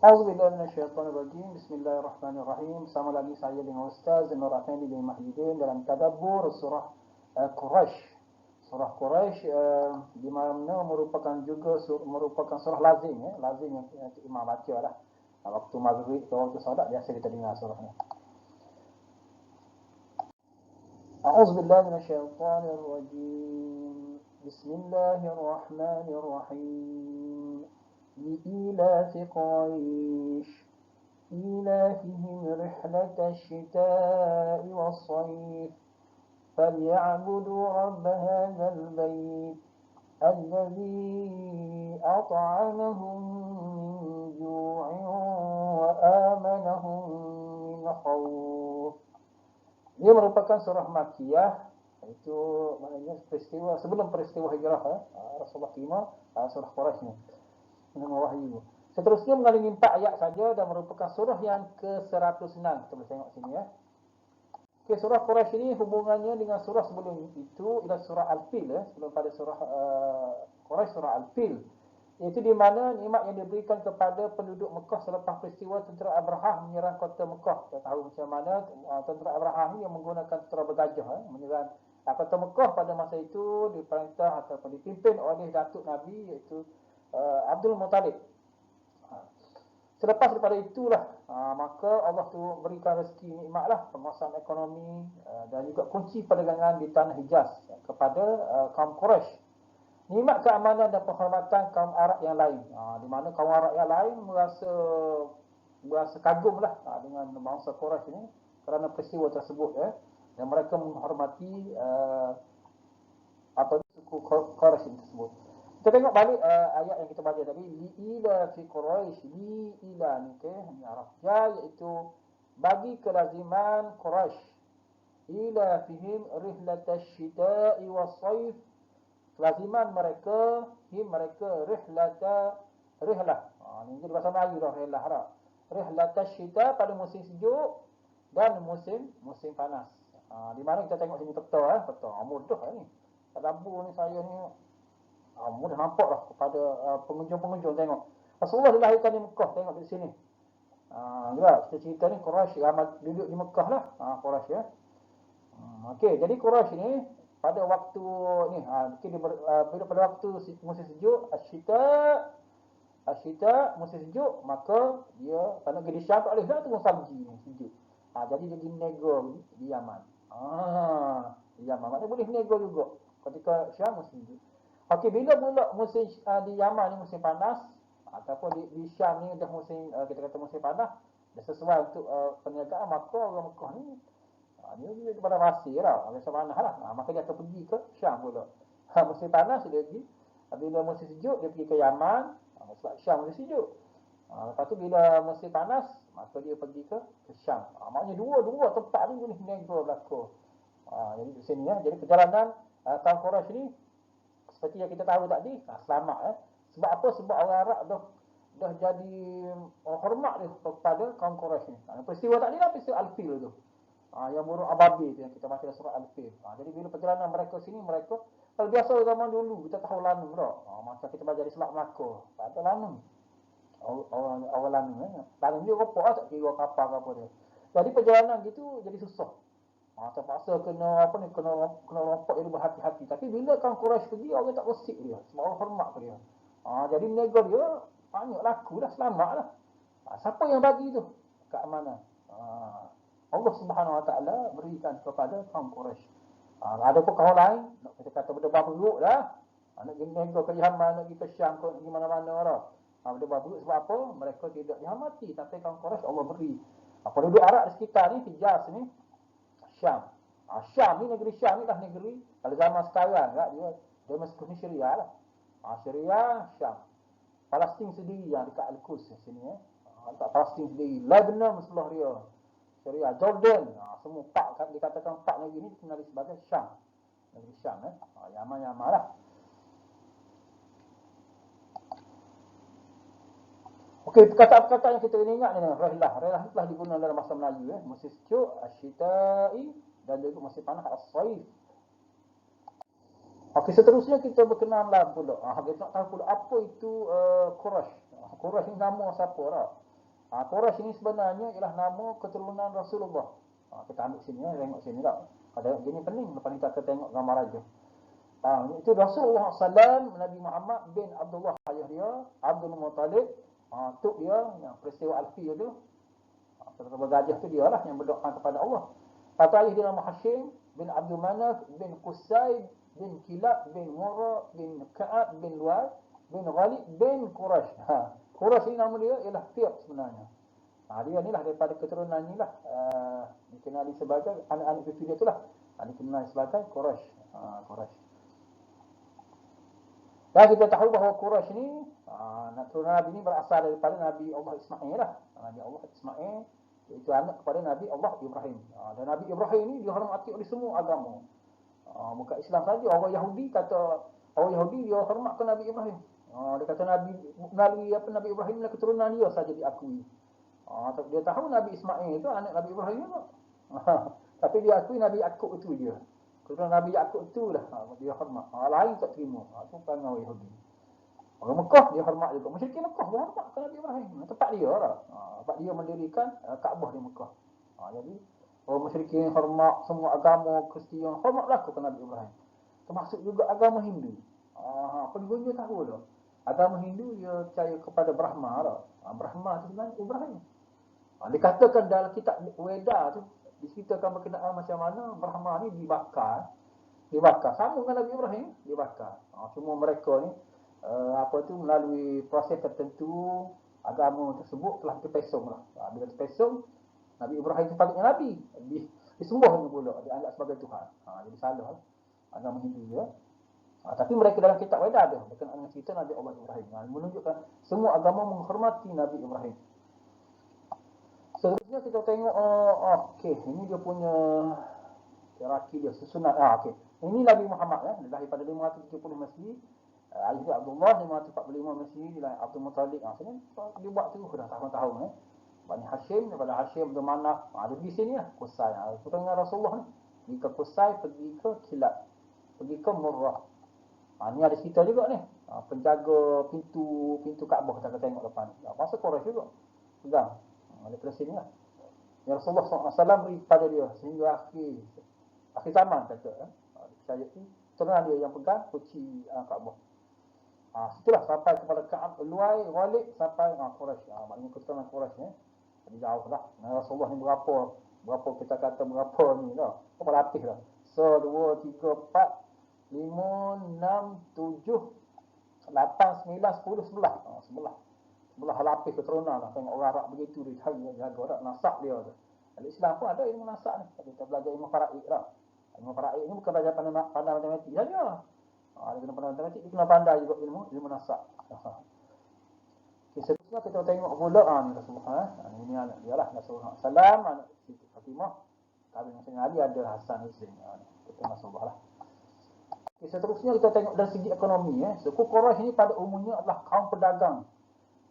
Auzubillahi minasyaitonirrajim. Bismillahirrahmanirrahim. Bersama lagi saya dengan Ustaz Nur Afandi bin Mahidin dalam tadabbur surah Quraisy. Surah Quraisy di mana merupakan surah lazim ya, lazim yang imam baca lah. Waktu maghrib atau waktu solat biasa kita dengar surah ni. Auzubillahi minasyaitonirrajim. Bismillahirrahmanirrahim. لإيلاف قريش إيلافهم رحلة الشتاء والصيف فليعبدوا رب هذا البيت الذي أطعمهم من جوع وآمنهم من خوف. Dia merupakan surah Makkiyah, itu maknanya peristiwa sebelum peristiwa hijrah Rasulullah terima surah Quraisy ni dengan wahyu. Seterusnya mengandungi 4 ayat saja dan merupakan surah yang ke-106. Kita boleh tengok sini ya. Okey, surah Quraisy ini hubungannya dengan surah sebelum itu ialah surah Al-Fil ya, sebelum pada surah Quraisy surah Al-Fil. Iaitu di mana nikmat yang diberikan kepada penduduk Mekah selepas peristiwa tentera Abrahah menyerang kota Mekah. Kita tahu macam mana tentera Abrahah ni yang menggunakan tentera bergajah menyerang kota Mekah pada masa itu diperintah ataupun dipimpin oleh datuk Nabi iaitu Abdul Muttalib. Selepas daripada itulah maka Allah tu berikan rezeki nikmatlah penguasaan ekonomi dan juga kunci perdagangan di tanah Hijaz kepada kaum Quraisy. Nikmat keamanan dan penghormatan kaum Arab yang lain. Di mana kaum Arab yang lain merasa kagumlah dengan bangsa Quraisy ini kerana peristiwa tersebut ya. Dan mereka menghormati suku Quraisy tersebut. Kita tengok balik ayat yang kita baca tadi, li'ila fi Quraisy, li'ila ni ke ni Arab ja, iaitu bagi kelaziman Quraisy, ila fihim rihlatash shita'i was-sayf, kelaziman mereka rihlah. Ini jadi bahasa Melayu dah rihlah Arab. Rihlatash shita pada musim sejuk dan musim panas. Di mana kita tengok sini peta mudah ni. Tadabbur ni saya ni mudah nampak lah kepada pengunjung-pengunjung tengok. Rasulullah dilahirkan di Mekah, tengok di sini. Kita cerita ni Quraisy ramai duduk di Mekah lah. Quraisy ya. Okey, jadi Quraisy ni pada waktu ni pada waktu musim sejuk, asyita musim sejuk, maka dia kalau pergi di Syam tak boleh dah tunggu salji ni sejuk. Jadi dia pergi nego di Yaman. Di Yaman maknanya boleh nego juga ketika Syam musim sejuk. Okey, bila pula musim di Yaman ni musim panas ataupun di Syam ni dah musim kita kata musim panas, dah sesuai untuk perniagaan, maka orang Mekah ni dia kepada pasir lah, musim panas lah. Maka dia akan pergi ke Syam pula. Musim panas dia pergi, bila musim sejuk dia pergi ke Yaman, sebab Syam musim sejuk. Lepas tu bila musim panas, maka dia pergi ke Syam. Maknanya dua tempat ni boleh nego berlaku. Jadi di sini ya. Jadi perjalanan kaum Quraisy ni seperti yang kita tahu tadi, selamat Sebab apa? Sebab orang Arab dah jadi hormat dia kepada kaum Quraisy ni. Peristiwa tadi lah peristiwa Al-Fil tu. Yang burung ababil tu yang kita baca surah Al-Fil. Jadi bila perjalanan mereka sini, mereka kalau biasa zaman dulu kita tahu lanung tak? Macam kita baca di Selat Melaka, tak ada lanung. Orang lanung lanung dia ropok lah, tak kira kapal ke apa dia. Jadi perjalanan gitu jadi susah. Terpaksa kena rompok dia berhati-hati. Tapi bila kaum Quraisy pergi, orang tak resik dia. Sebab orang hormat ke dia. Jadi niaga dia banyak laku dah, selamat lah. Siapa yang bagi tu? Keamanan. Allah Subhanahu Wa Taala berikan kepada kaum Quraisy. Ada pun kaum lain, kita kata berdebar buruk dah. Nak pergi niaga ke Yaman, nak pergi ke Syam, ke mana-mana lah. Berdebar buruk sebab apa? Mereka tidak dihormati. Tapi kaum Quraisy Allah beri. Penduduk Arab di sekitar ni, Hijaz ni, Syam. Syam ni, negeri Syam ni dah negeri pada zaman sekarang tak, dia Damaskus ni Syria lah. Syria, Syam. Palestin sendiri yang dekat Al-Quds sini dekat Palestin sendiri. Lebanon sebelah dia. Syria, Jordan, semua dikatakan 4 negeri ni dikenali sebagai Syam. Negeri Syam Yaman lah. Okey, perkataan-perkataan yang kita ingat ni rihlah telah digunakan dalam bahasa Melayu musim sejuk, asyita'i, dan juga musim panas as-sayf. Okey, seterusnya kita berkenalan pula. Kita nak tahu pula apa itu Quraisy. Quraisy ni nama siapa tak? Quraisy ini sebenarnya ialah nama keturunan Rasulullah. Kita ambil sini ya, tengok sini tak. Kalau tengok gini pening, lepas ni kita akan tengok gambar aja. Itu Rasulullah SAW, Nabi Muhammad bin Abdullah ayah dia, Abdul Muttalib, tok dia yang peristiwa Alfiyah tu. Bergajah tu dia lah yang berdoa kepada Allah. Kata ayah dia nama Hashim bin Abdul Manaf bin Qusay bin Kilab bin Murrah bin Ka'ab bin Luay bin Ghalib bin Quraisy. Quraisy ni nama dia ialah Fiq sebenarnya. Dia ni lah daripada keturunan ni lah. Dikenali sebagai anak-anak cucu dia tu lah. Dikenali sebagai Quraisy. Quraisy. Dan kita tahu bahawa Quraisy ni, keturunan Nabi ni berasal daripada Nabi Allah Ismail lah. Nabi Allah Ismail, iaitu anak kepada Nabi Allah Ibrahim. Dan Nabi Ibrahim ni dihormati oleh semua agama. Bukan Islam saja. Orang Yahudi kata, orang Yahudi dia hormatkan Nabi Ibrahim. Dia kata Nabi melalui Nabi Ibrahim ni keturunan dia saja diakui. Dia tahu Nabi Ismail itu anak Nabi Ibrahim juga. Tapi dia akui Nabi Yaqub itu dia. Keturunan Nabi Yaqub itulah dia hormat. Lain tak terima. Itu kan orang Yahudi. Orang Mekah dia hormat juga. Musyrikin Mekah dia hormat ke Nabi Ibrahim. Tempat dia lah. Tempat dia mendirikan Kaabah di Mekah. Jadi orang musyrikin hormat semua agama Kristian, hormatlah ke Nabi Ibrahim. Termasuk juga agama Hindu. Pendunia tahu lah. Agama Hindu dia percaya kepada Brahma lah. Brahma itu sebenarnya Ibrahim. Dikatakan dalam kitab Weda tu diceritakan berkenaan macam mana Brahma ni dibakar. Sama dengan Nabi Ibrahim, dibakar. Cuma mereka ni melalui proses tertentu agama tersebut telah terpesong lah. Bila terpesong, Nabi Ibrahim sepatutnya Nabi. Disembahnya pula, dianggap sebagai Tuhan. Jadi salah lah. Agama Hindu dia. Tapi mereka dalam kitab Weda ada berkenaan dengan cerita Nabi Allah Ibrahim. Menunjukkan semua agama menghormati Nabi Ibrahim. Seterusnya kita tengok, ini dia punya hierarki dia, susunan. Ini Nabi Muhammad lahir pada 570 Masih. Ayah dia Abdullah 545 Masih, dilahir Abdul Muttalib. Sini dia buat tu dah tahun-tahun. Bani Hashim, daripada Hashim Abdul Manaf. Dia pergi sini lah, Qusay. Keturunan Rasulullah ni. Pergi ke Qusay, pergi ke Kilab, pergi ke Murrah. Ni ada cerita juga ni. Penjaga pintu Kaabah kita akan tengok depan. Masa Quraisy juga. Pegang. Daripada sini lah. Ya Rasulullah SAW beri kepada dia sehingga akhir zaman kata. Percaya ni keturunan dia yang pegang kunci Kaabah. Setelah sampai kepada Ka'ab Luay, Ghalib sampai Quraisy. Maknanya keturunan Quraisy. Jadi jauh lah. Rasulullah ni berapa kita kata berapa ni lah. Berapa lapis lah. 1, 2, 3, 4, 5, 6, 7, 8, 9, 10, 11. Sebelah lapis keturunan lah. Tengok orang Arab begitu dia jaga orang nasak dia tu. Dalam Islam pun ada ilmu nasak ni. Kita belajar ilmu faraid lah. Ilmu faraid ni bukan belajar pandai matematik saja. Dia kena pandai matematik, dia kena pandai juga ilmu nasak. Seterusnya kita tengok pula ni Rasulullah. Ini anak dia lah Rasulullah SAW, anak Siti Fatimah. Kahwin dengan Ali ada Hasan Hussein. Kita Rasulullah lah. Seterusnya kita tengok dari segi ekonomi. Suku Quraisy ini pada umumnya adalah kaum pedagang.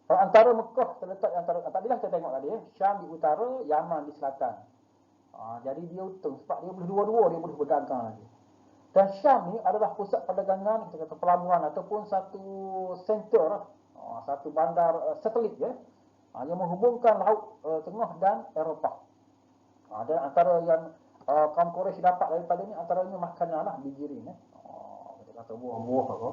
Antara Mekah terletak antara tadilah kita tengok tadi Syam di utara, Yaman di selatan. Jadi dia untung sebab dia boleh dua-dua, dia boleh berdagang lagi. Dan Syam ni adalah pusat perdagangan, kita kata pelabuhan ataupun satu center, satu bandar satelit yang menghubungkan laut tengah dan Eropah. Dan antara yang kaum Quraisy dapat daripada ni antaranya makanan lah, bijirin. Kita kata buah-buah apa.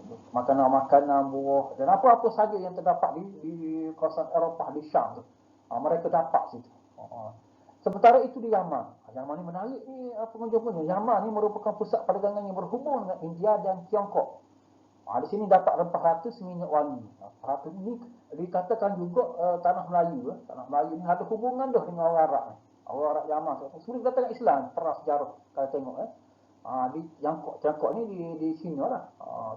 Makanan-makanan, buah dan apa-apa saja yang terdapat di kawasan Eropah, di Syam tu. Mereka dapat situ. Sementara itu di Yaman. Yaman ni menarik ni pengunjung-pengunjung. Yaman ni merupakan pusat perdagangan yang berhubung dengan India dan Tiongkok. Di sini dapat rempah ratus minyak wangi. Ratus ni dikatakan juga tanah Melayu. Tanah Melayu ni ada hubungan dah dengan orang Arab. Orang Arab Yaman. Sebelum dikatakan Islam, perang sejarah kalau tengok di Tiongkok ni di China lah.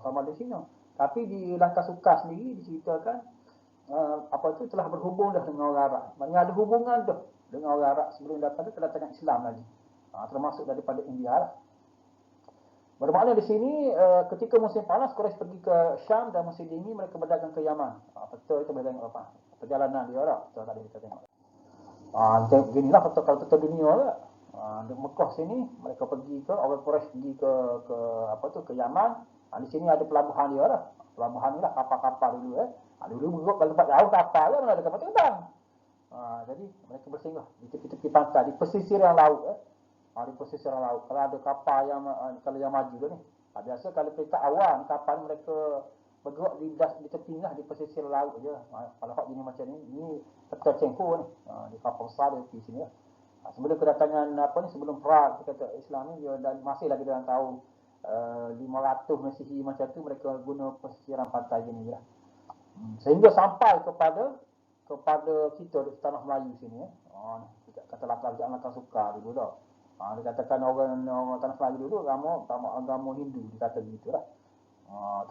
Sama di China. Tapi di Langkah Sukar sendiri diceritakan telah berhubung dah dengan orang Arab. Maknanya ada hubungan dah dengan orang Arab sebelum daripada kedatangan Islam lagi. Termasuk daripada India lah. Bermakna di sini ketika musim panas Quraisy pergi ke Syam dan musim dingin mereka berdagang ke Yaman. Betul kita boleh tengok apa? Perjalanan dia lah. Betul tadi kita tengok. Beginilah peta dunia lah. Di Mekah sini mereka pergi ke orang Quraisy pergi ke Yaman. Di sini ada pelabuhan dia lah. Pelabuhan ni lah kapal-kapal dulu. Dulu beruk kalau tempat jauh kapal lah, mana ada kapal terbang. Jadi mereka bersinggah di tepi-tepi pantai, di pesisir yang laut. Di pesisir yang laut. Kalau ada kapal kalau yang maju tu ni. Biasa kalau peringkat awal kapal mereka bergerak di tepi lah, di pesisir laut je. Kalau hak gini macam ni peta Cengho ni. Di kapal besar di sini lah. Sebelum kedatangan sebelum Prague kita kata Islam ni, dia masih lagi dalam tahun 500 Masihi macam tu, mereka guna pesisiran pantai gini je lah. Sehingga sampai kepada kita di tanah Melayu sini. Kita kata langkah suka dulu dah. Dikatakan orang tanah Melayu dulu agama Hindu, dikata begitu lah.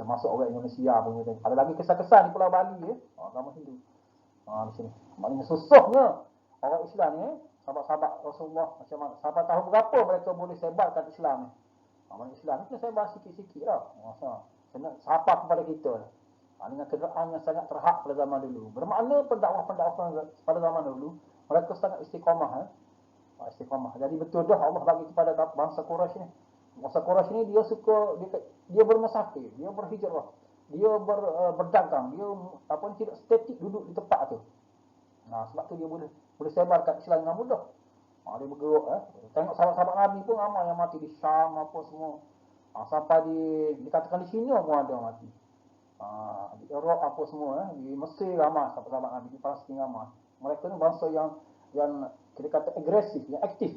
Termasuk orang Indonesia pun. Ada lagi kesan-kesan di Pulau Bali agama Hindu. Di sini. Maknanya susahnya orang Islam ni, sahabat-sahabat Rasulullah macam mana, sampai tahun berapa mereka boleh sebarkan Islam ni. Maknanya Islam ni kena sebar sikit-sikit lah. Siapa kepada kita lah. Dengan keadaan yang sangat terhad pada zaman dulu. Bermakna pendakwah-pendakwah pada zaman dulu, mereka sangat istiqamah. Istiqamah. Jadi betul dah Allah bagi kepada bangsa Quraisy ni. Bangsa Quraisy ni dia bermusafir, dia berhijrah, dia berdagang, dia tidak statik duduk di tempat tu. Sebab tu dia boleh sebarkan Islam dengan mudah. Dia bergerak. Tengok sahabat-sahabat Nabi pun ramai yang mati di Syam apa semua. Sampai dikatakan di China pun ada mati. Di Iraq apa semua, di Mesir ramai sahabat-sahabat Nabi, di Palestin ramai. Mereka ni bangsa yang kita kata agresif, yang aktif